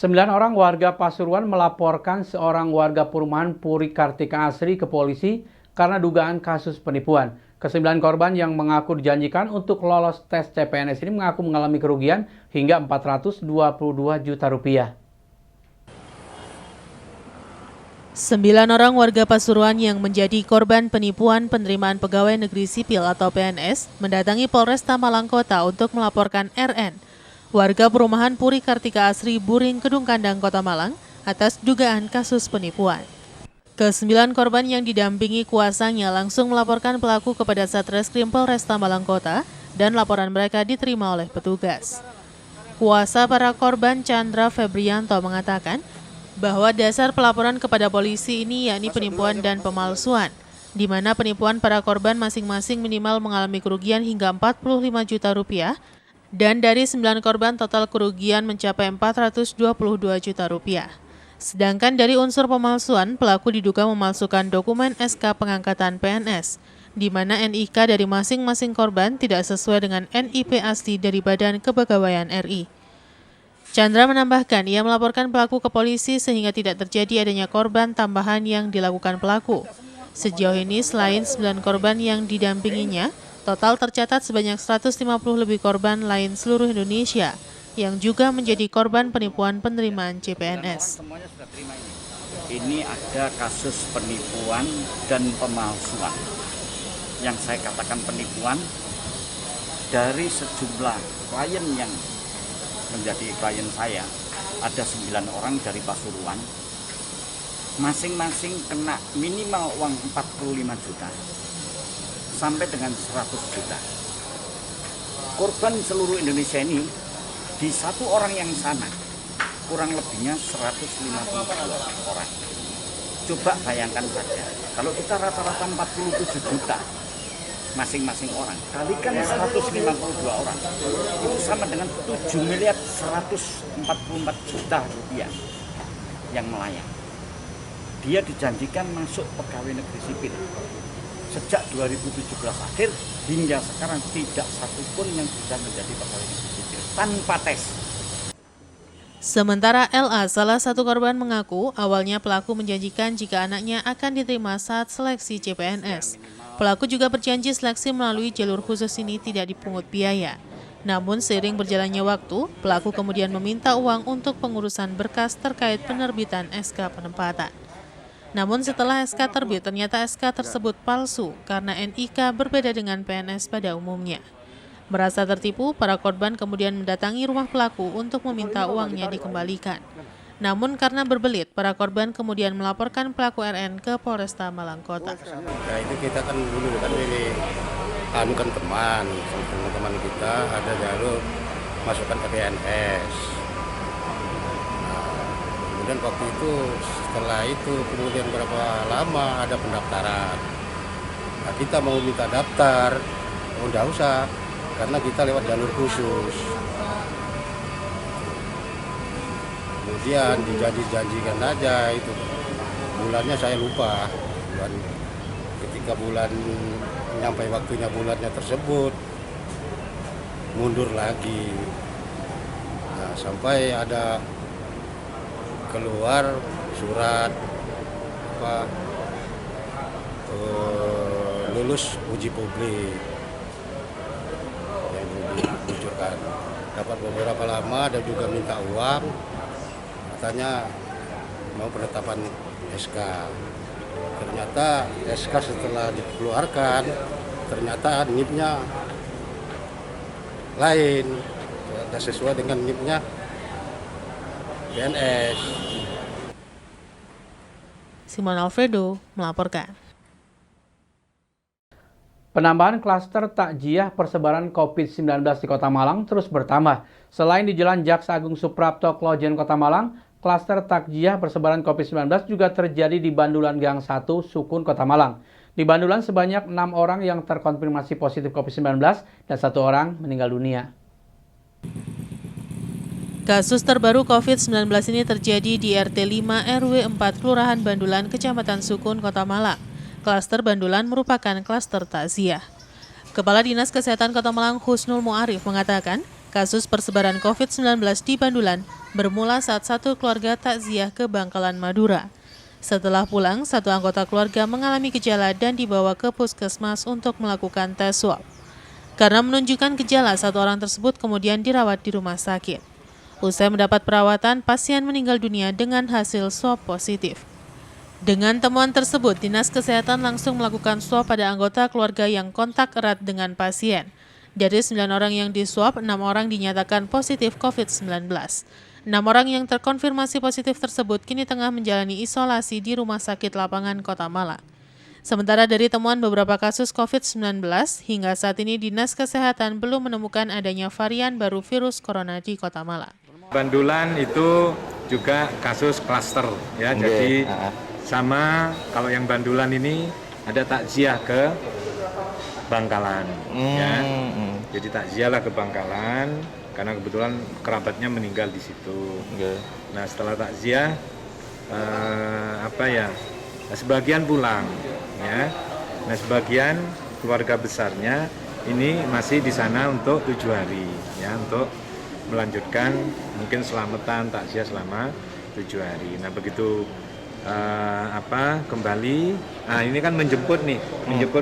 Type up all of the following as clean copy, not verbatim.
9 orang warga Pasuruan melaporkan seorang warga perumahan Puri Kartika Asri ke polisi karena dugaan kasus penipuan. Kesembilan korban yang mengaku dijanjikan untuk lolos tes CPNS ini mengaku mengalami kerugian hingga 422 juta rupiah. 9 orang warga Pasuruan yang menjadi korban penipuan penerimaan pegawai negeri sipil atau PNS mendatangi Polresta Malang Kota untuk melaporkan RN, warga perumahan Puri Kartika Asri, Buring, Kedung Kandang, Kota Malang, atas dugaan kasus penipuan. Ke-9 korban yang didampingi kuasanya langsung melaporkan pelaku kepada Satreskrim Polresta Malang Kota dan laporan mereka diterima oleh petugas. Kuasa para korban Chandra Febrianto mengatakan bahwa dasar pelaporan kepada polisi ini yakni penipuan dan pemalsuan, di mana penipuan para korban masing-masing minimal mengalami kerugian hingga 45 juta rupiah, dan dari 9 korban total kerugian mencapai 422 juta rupiah. Sedangkan dari unsur pemalsuan, pelaku diduga memalsukan dokumen SK pengangkatan PNS, di mana NIK dari masing-masing korban tidak sesuai dengan NIP asli dari Badan Kepegawaian RI. Chandra menambahkan ia melaporkan pelaku ke polisi sehingga tidak terjadi adanya korban tambahan yang dilakukan pelaku. Sejauh ini selain 9 korban yang didampinginya, total tercatat sebanyak 150 lebih korban lain seluruh Indonesia yang juga menjadi korban penipuan penerimaan CPNS. Semuanya sudah terima ini. Ini ada kasus penipuan dan pemalsuan. Yang saya katakan penipuan dari sejumlah klien yang menjadi klien saya, ada 9 orang dari Pasuruan, masing-masing kena minimal uang 45 juta sampai dengan 100 juta. Korban seluruh Indonesia ini di satu orang yang sama kurang lebihnya 152 orang. Coba bayangkan saja, kalau kita rata-rata 47 juta masing-masing orang, kalikan 152 orang, itu sama dengan 7 miliar 144 juta rupiah yang melayang. Dia dijanjikan masuk pegawai negeri sipil. Sejak 2017 akhir hingga sekarang tidak satupun yang bisa menjadi pegawai negeri sipil tanpa tes. Sementara LA, salah satu korban, mengaku awalnya pelaku menjanjikan jika anaknya akan diterima saat seleksi CPNS. Pelaku juga berjanji seleksi melalui jalur khusus ini tidak dipungut biaya. Namun seiring berjalannya waktu, pelaku kemudian meminta uang untuk pengurusan berkas terkait penerbitan SK penempatan. Namun setelah SK terbit, ternyata SK tersebut palsu karena NIK berbeda dengan PNS pada umumnya. Merasa tertipu, para korban kemudian mendatangi rumah pelaku untuk meminta uangnya dikembalikan. Namun karena berbelit, para korban kemudian melaporkan pelaku RN ke Polresta Malang Kota. Ya itu kita kan dulu kan ini anukan teman kita ada jalur masukkan ke PNS. Nah, kemudian waktu itu setelah itu kemudian berapa lama ada pendaftaran. Nah, kita mau minta daftar, enggak usah karena kita lewat jalur khusus. Kemudian dijanjikan aja itu bulannya saya lupa, ketika bulan nyampe waktunya bulannya tersebut mundur lagi. Nah, sampai ada keluar surat lulus uji publik yang diluncurkan. Dapat beberapa lama dan juga minta uang. Katanya mau penetapan SK. Ternyata SK setelah dikeluarkan, ternyata NIP-nya lain, tidak sesuai dengan NIP-nya PNS. Simon Alfredo melaporkan. Penambahan klaster takjiah persebaran COVID-19 di Kota Malang terus bertambah. Selain di Jalan Jaksa Agung Suprapto, Klojen, Kota Malang, klaster takjiah persebaran COVID-19 juga terjadi di Bandulan Gang 1, Sukun, Kota Malang. Di Bandulan sebanyak 6 orang yang terkonfirmasi positif COVID-19 dan 1 orang meninggal dunia. Kasus terbaru COVID-19 ini terjadi di RT 5 RW 4 Kelurahan Bandulan, Kecamatan Sukun, Kota Malang. Klaster Bandulan merupakan klaster takziah. Kepala Dinas Kesehatan Kota Malang Husnul Muarif mengatakan, kasus persebaran COVID-19 di Bandulan bermula saat satu keluarga takziah ke Bangkalan, Madura. Setelah pulang, satu anggota keluarga mengalami gejala dan dibawa ke puskesmas untuk melakukan tes swab. Karena menunjukkan gejala, satu orang tersebut kemudian dirawat di rumah sakit. Usai mendapat perawatan, pasien meninggal dunia dengan hasil swab positif. Dengan temuan tersebut, Dinas Kesehatan langsung melakukan swab pada anggota keluarga yang kontak erat dengan pasien. Dari 9 orang yang diswab, 6 orang dinyatakan positif COVID-19. 6 orang yang terkonfirmasi positif tersebut kini tengah menjalani isolasi di Rumah Sakit Lapangan Kota Malang. Sementara dari temuan beberapa kasus COVID-19, hingga saat ini Dinas Kesehatan belum menemukan adanya varian baru virus corona di Kota Malang. Bandulan itu juga kasus klaster ya, jadi sama kalau yang Bandulan ini ada takziah ke Bangkalan ya. Jadi takziah lah ke Bangkalan karena kebetulan kerabatnya meninggal di situ. Nah, setelah takziah sebagian pulang ya. Nah, sebagian keluarga besarnya ini masih di sana untuk 7 hari ya, untuk melanjutkan mungkin selamatan takziah selama 7 hari. Nah, begitu kembali, ini kan menjemput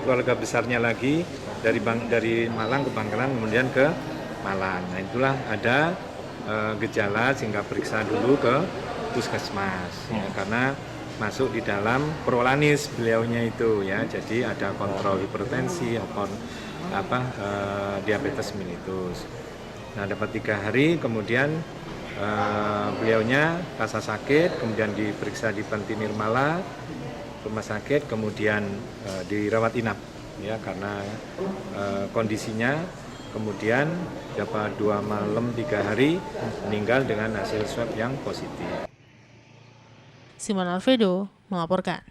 keluarga besarnya lagi dari Malang ke Bangkalan kemudian ke Malang. Nah, itulah ada gejala sehingga periksa dulu ke puskesmas ya, karena masuk di dalam prolanis beliaunya itu ya, jadi ada kontrol hipertensi maupun diabetes mellitus. Nah, dapat 3 hari kemudian beliaunya rasa sakit, kemudian diperiksa di Panti Nirmala rumah sakit, kemudian dirawat inap ya karena kondisinya, kemudian dapat 2 malam 3 hari meninggal dengan hasil swab yang positif. Simon Alfredo melaporkan.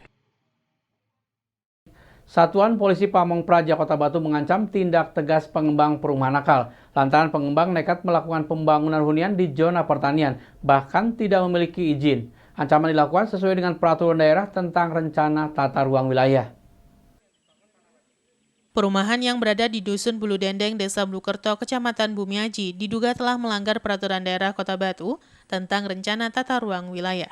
Satuan Polisi Pamong Praja Kota Batu mengancam tindak tegas pengembang perumahan nakal lantaran pengembang nekat melakukan pembangunan hunian di zona pertanian, bahkan tidak memiliki izin. Ancaman dilakukan sesuai dengan peraturan daerah tentang rencana tata ruang wilayah. Perumahan yang berada di Dusun Bulu Dendeng, Desa Blukerto, Kecamatan Bumiaji, diduga telah melanggar peraturan daerah Kota Batu tentang rencana tata ruang wilayah.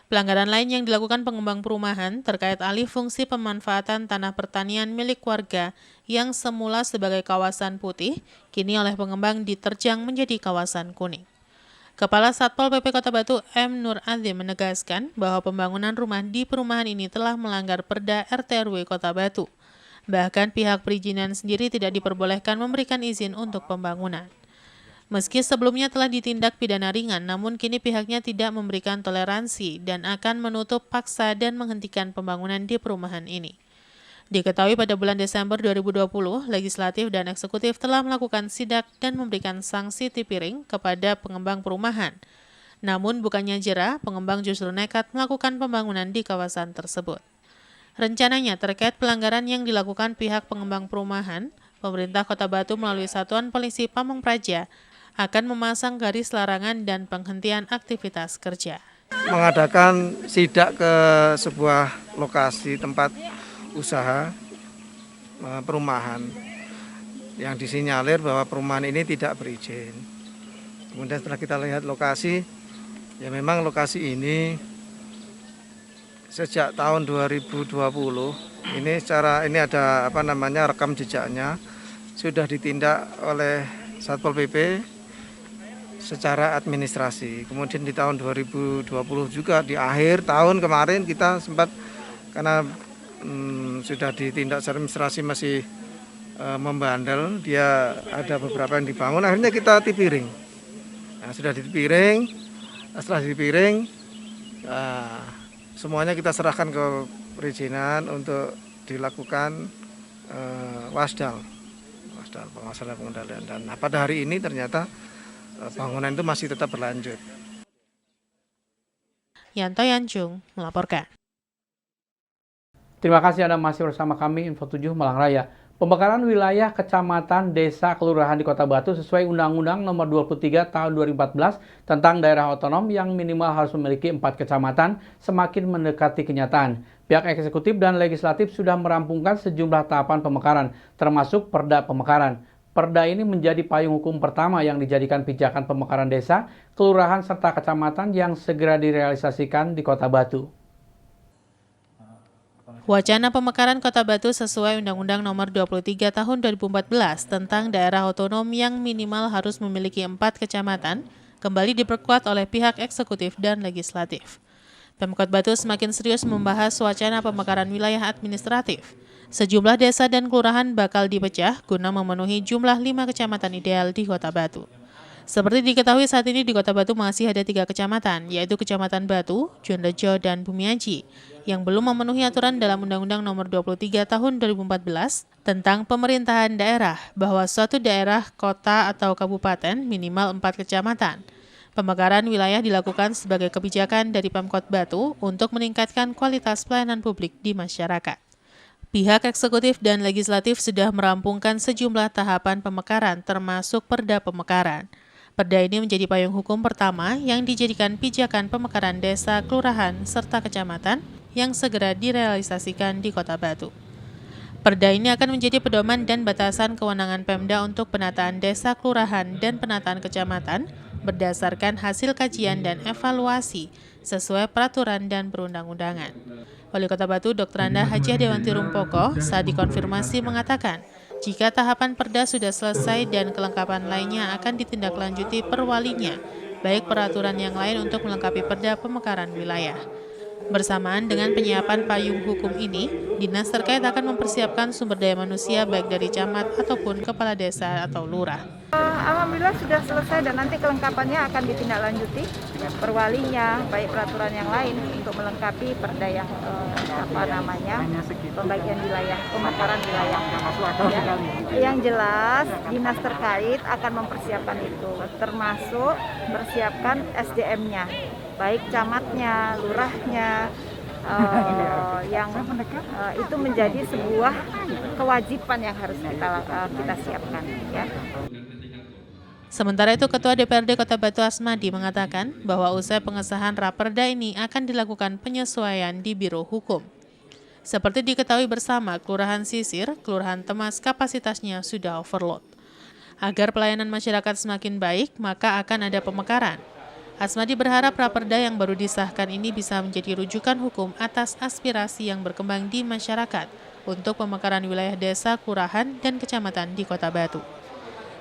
Pelanggaran lain yang dilakukan pengembang perumahan terkait alih fungsi pemanfaatan tanah pertanian milik warga yang semula sebagai kawasan putih, kini oleh pengembang diterjang menjadi kawasan kuning. Kepala Satpol PP Kota Batu M. Nur Azim menegaskan bahwa pembangunan rumah di perumahan ini telah melanggar Perda RT/RW Kota Batu. Bahkan pihak perizinan sendiri tidak diperbolehkan memberikan izin untuk pembangunan. Meski sebelumnya telah ditindak pidana ringan, namun kini pihaknya tidak memberikan toleransi dan akan menutup paksa dan menghentikan pembangunan di perumahan ini. Diketahui pada bulan Desember 2020, legislatif dan eksekutif telah melakukan sidak dan memberikan sanksi tipiring kepada pengembang perumahan. Namun bukannya jera, pengembang justru nekat melakukan pembangunan di kawasan tersebut. Rencananya terkait pelanggaran yang dilakukan pihak pengembang perumahan, pemerintah Kota Batu melalui Satuan Polisi Pamong Praja akan memasang garis larangan dan penghentian aktivitas kerja. Mengadakan sidak ke sebuah lokasi tempat usaha perumahan yang disinyalir bahwa perumahan ini tidak berizin. Kemudian setelah kita lihat lokasi, ya memang lokasi ini sejak tahun 2020 ini ada rekam jejaknya sudah ditindak oleh Satpol PP secara administrasi. Kemudian di tahun 2020 juga di akhir tahun kemarin kita sempat karena sudah ditindak secara administrasi masih membandel, dia ada beberapa yang dibangun, akhirnya kita tipiring. Nah, sudah ditipiring, setelah ditipiring semuanya kita serahkan ke perizinan untuk dilakukan wasdal pengawasan pengendalian, dan pada hari ini ternyata bangunan itu masih tetap berlanjut. Yanto Yanjung melaporkan. Terima kasih Anda masih bersama kami Info 7 Malang Raya. Pemekaran wilayah kecamatan, desa, kelurahan di Kota Batu sesuai Undang-Undang Nomor 23 Tahun 2014 tentang daerah otonom yang minimal harus memiliki 4 kecamatan semakin mendekati kenyataan. Pihak eksekutif dan legislatif sudah merampungkan sejumlah tahapan pemekaran, termasuk Perda Pemekaran. Perda ini menjadi payung hukum pertama yang dijadikan pijakan pemekaran desa, kelurahan, serta kecamatan yang segera direalisasikan di Kota Batu. Wacana pemekaran Kota Batu sesuai Undang-Undang Nomor 23 Tahun 2014 tentang daerah otonom yang minimal harus memiliki 4 kecamatan kembali diperkuat oleh pihak eksekutif dan legislatif. Pemkot Batu semakin serius membahas wacana pemekaran wilayah administratif. Sejumlah desa dan kelurahan bakal dipecah guna memenuhi jumlah 5 kecamatan ideal di Kota Batu. Seperti diketahui saat ini di Kota Batu masih ada 3 kecamatan, yaitu Kecamatan Batu, Jonrejo, dan Bumiaji, yang belum memenuhi aturan dalam Undang-Undang Nomor 23 Tahun 2014 tentang pemerintahan daerah, bahwa suatu daerah, kota, atau kabupaten minimal 4 kecamatan. Pemekaran wilayah dilakukan sebagai kebijakan dari Pemkot Batu untuk meningkatkan kualitas pelayanan publik di masyarakat. Pihak eksekutif dan legislatif sudah merampungkan sejumlah tahapan pemekaran termasuk Perda Pemekaran. Perda ini menjadi payung hukum pertama yang dijadikan pijakan pemekaran desa, kelurahan, serta kecamatan yang segera direalisasikan di Kota Batu. Perda ini akan menjadi pedoman dan batasan kewenangan Pemda untuk penataan desa, kelurahan, dan penataan kecamatan berdasarkan hasil kajian dan evaluasi sesuai peraturan dan perundang-undangan. Wali Kota Batu, Dr. Anda Hajah Dewanti Rumpoko, saat dikonfirmasi mengatakan, jika tahapan Perda sudah selesai dan kelengkapan lainnya akan ditindaklanjuti per walinya, baik peraturan yang lain untuk melengkapi Perda Pemekaran wilayah. Bersamaan dengan penyiapan payung hukum ini, dinas terkait akan mempersiapkan sumber daya manusia baik dari camat ataupun kepala desa atau lurah. Alhamdulillah sudah selesai dan nanti kelengkapannya akan ditindaklanjuti per walinya, baik peraturan yang lain untuk melengkapi Perda yang pembagian wilayah, pemekaran wilayah. Ya. Yang jelas dinas terkait akan mempersiapkan itu, termasuk mempersiapkan SDM-nya, baik camatnya, lurahnya, yang itu menjadi sebuah kewajiban yang harus kita siapkan. Ya. Sementara itu, Ketua DPRD Kota Batu Asmadi mengatakan bahwa usai pengesahan Raperda ini akan dilakukan penyesuaian di Biro Hukum. Seperti diketahui bersama, Kelurahan Sisir, Kelurahan Temas kapasitasnya sudah overload. Agar pelayanan masyarakat semakin baik, maka akan ada pemekaran. Asmadi berharap Raperda yang baru disahkan ini bisa menjadi rujukan hukum atas aspirasi yang berkembang di masyarakat untuk pemekaran wilayah desa, kelurahan, dan kecamatan di Kota Batu,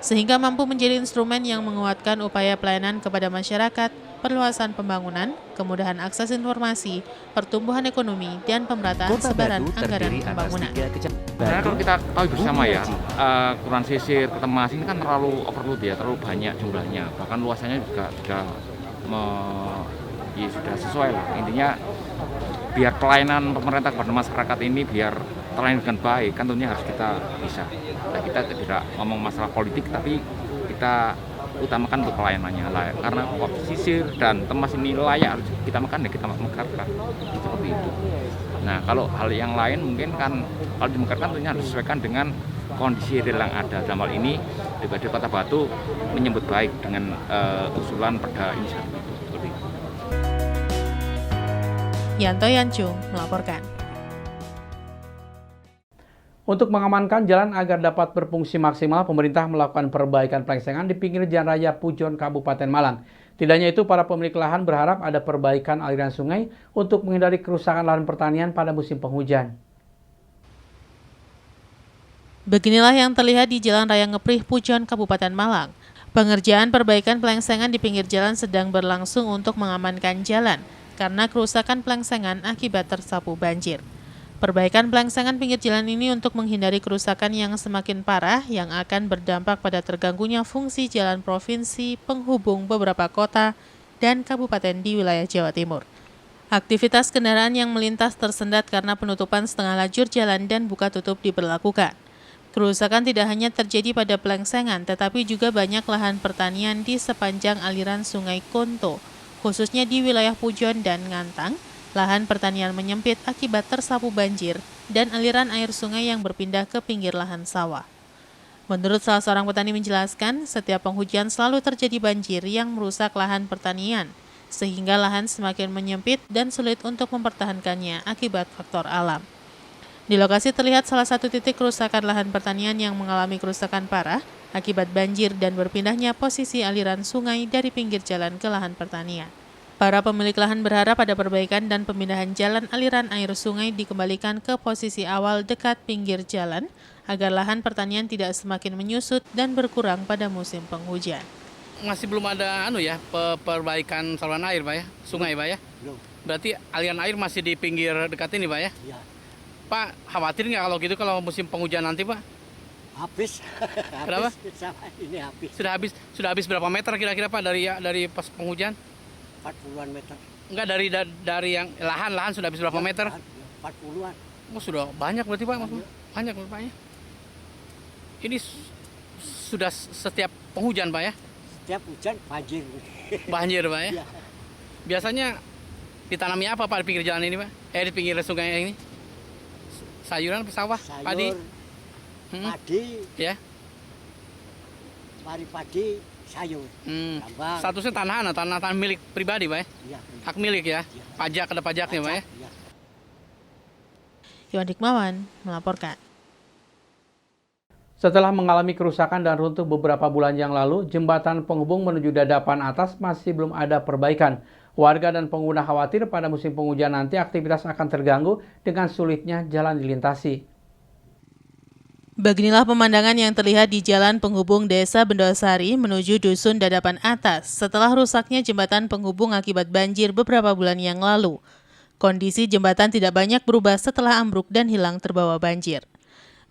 sehingga mampu menjadi instrumen yang menguatkan upaya pelayanan kepada masyarakat, perluasan pembangunan, kemudahan akses informasi, pertumbuhan ekonomi, dan pemerataan sebaran anggaran pembangunan. Sebenarnya kalau kita tahu bersama ya, Kelurahan Sisir, Temas ini kan terlalu overload ya, terlalu banyak jumlahnya, bahkan luasannya juga sudah sesuai lah. Intinya biar pelayanan pemerintah kepada masyarakat ini biar terlayani dengan baik, kan tentunya harus kita bisa. Nah, kita tidak ngomong masalah politik, tapi kita utamakan untuk pelayanannya lah. Karena Sisir dan Temas ini layak harus kita makan, ya kita mekarkan seperti itu. Nah, kalau hal yang lain mungkin kan kalau dimekarkan tentunya harus disesuaikan dengan kondisi real yang ada. Dalam hal ini DPRD Kota Batu menyambut baik dengan usulan Perda ini. Seperti itu. Yanto Yancung melaporkan. Untuk mengamankan jalan agar dapat berfungsi maksimal, pemerintah melakukan perbaikan pelengsengan di pinggir Jalan Raya Pujon, Kabupaten Malang. Tidak hanya itu, para pemilik lahan berharap ada perbaikan aliran sungai untuk menghindari kerusakan lahan pertanian pada musim penghujan. Beginilah yang terlihat di Jalan Raya Ngeprih, Pujon, Kabupaten Malang. Pengerjaan perbaikan pelengsengan di pinggir jalan sedang berlangsung untuk mengamankan jalan karena kerusakan pelengsengan akibat tersapu banjir. Perbaikan pelengsengan pinggir jalan ini untuk menghindari kerusakan yang semakin parah yang akan berdampak pada terganggunya fungsi jalan provinsi penghubung beberapa kota dan kabupaten di wilayah Jawa Timur. Aktivitas kendaraan yang melintas tersendat karena penutupan setengah lajur jalan dan buka tutup diberlakukan. Kerusakan tidak hanya terjadi pada pelengsengan, tetapi juga banyak lahan pertanian di sepanjang aliran Sungai Konto, khususnya di wilayah Pujon dan Ngantang. Lahan pertanian menyempit akibat tersapu banjir dan aliran air sungai yang berpindah ke pinggir lahan sawah. Menurut salah seorang petani menjelaskan, setiap penghujan selalu terjadi banjir yang merusak lahan pertanian, sehingga lahan semakin menyempit dan sulit untuk mempertahankannya akibat faktor alam. Di lokasi terlihat salah satu titik kerusakan lahan pertanian yang mengalami kerusakan parah akibat banjir dan berpindahnya posisi aliran sungai dari pinggir jalan ke lahan pertanian. Para pemilik lahan berharap ada perbaikan dan pemindahan jalan aliran air sungai dikembalikan ke posisi awal dekat pinggir jalan agar lahan pertanian tidak semakin menyusut dan berkurang pada musim penghujan. Masih belum ada perbaikan saluran air, Pak ya? Sungai, Pak ya? Belum. Berarti aliran air masih di pinggir dekat ini, Pak ya? Iya. Pak, khawatir nggak kalau gitu kalau musim penghujan nanti, Pak? Habis. Kenapa? Sama ini habis. Sudah habis berapa meter kira-kira, Pak, dari pas penghujan? 40-an meter. Enggak, dari yang lahan sudah habis berapa meter? 40-an. Oh, sudah banyak berarti, Pak? Banyak, Pak ya? Ini sudah setiap penghujan, Pak ya? Setiap hujan banjir. Banjir, Pak ya? Iya. Biasanya ditanami apa, Pak, di pinggir jalan ini, Pak? Di pinggir sungai ini? Sayuran, sawah, Sayur, padi? padi, Ya. padi, sayur. Tambang. Statusnya tanah milik pribadi, Pak ya? Iya. Hak milik ya? Iya. Pajak, ada pajaknya, Pak ya? Iya. Iwan Hikmawan melaporkan. Setelah mengalami kerusakan dan runtuh beberapa bulan yang lalu, jembatan penghubung menuju Dadapan Atas masih belum ada perbaikan. Warga dan pengguna khawatir pada musim penghujan nanti aktivitas akan terganggu dengan sulitnya jalan dilintasi. Beginilah pemandangan yang terlihat di jalan penghubung Desa Bendosari menuju Dusun Dadapan Atas setelah rusaknya jembatan penghubung akibat banjir beberapa bulan yang lalu. Kondisi jembatan tidak banyak berubah setelah ambruk dan hilang terbawa banjir.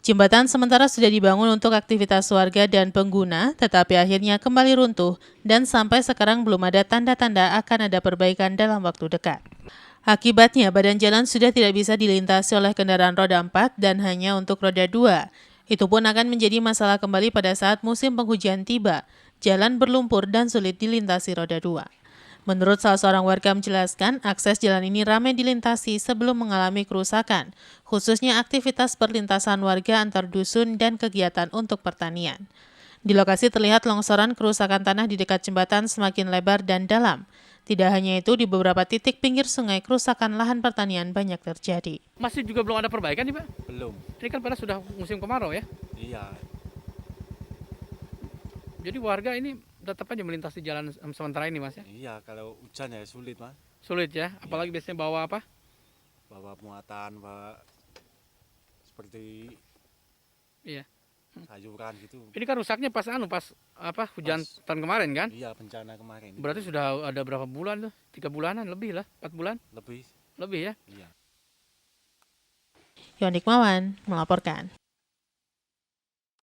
Jembatan sementara sudah dibangun untuk aktivitas warga dan pengguna, tetapi akhirnya kembali runtuh dan sampai sekarang belum ada tanda-tanda akan ada perbaikan dalam waktu dekat. Akibatnya, badan jalan sudah tidak bisa dilintasi oleh kendaraan roda 4 dan hanya untuk roda 2. Itu pun akan menjadi masalah kembali pada saat musim penghujan tiba, jalan berlumpur dan sulit dilintasi roda 2. Menurut salah seorang warga menjelaskan, akses jalan ini ramai dilintasi sebelum mengalami kerusakan, khususnya aktivitas perlintasan warga antar dusun dan kegiatan untuk pertanian. Di lokasi terlihat longsoran kerusakan tanah di dekat jembatan semakin lebar dan dalam. Tidak hanya itu, di beberapa titik pinggir sungai kerusakan lahan pertanian banyak terjadi. Masih juga belum ada perbaikan nih, Pak? Belum. Ini kan pada sudah musim kemarau ya? Iya. Jadi warga ini tetap aja melintasi jalan sementara ini, Mas ya? Iya, kalau hujan ya sulit, Mas. Sulit ya? Apalagi biasanya bawa apa? Bawa muatan, bawa seperti Iya. sayuran gitu. Ini kan rusaknya pas hujan tahun kemarin kan? Iya, bencana kemarin. Berarti sudah ada berapa bulan tuh? 3 bulanan lebih lah, 4 bulan? Lebih. Lebih ya? Iya. Iwan Hikmawan melaporkan.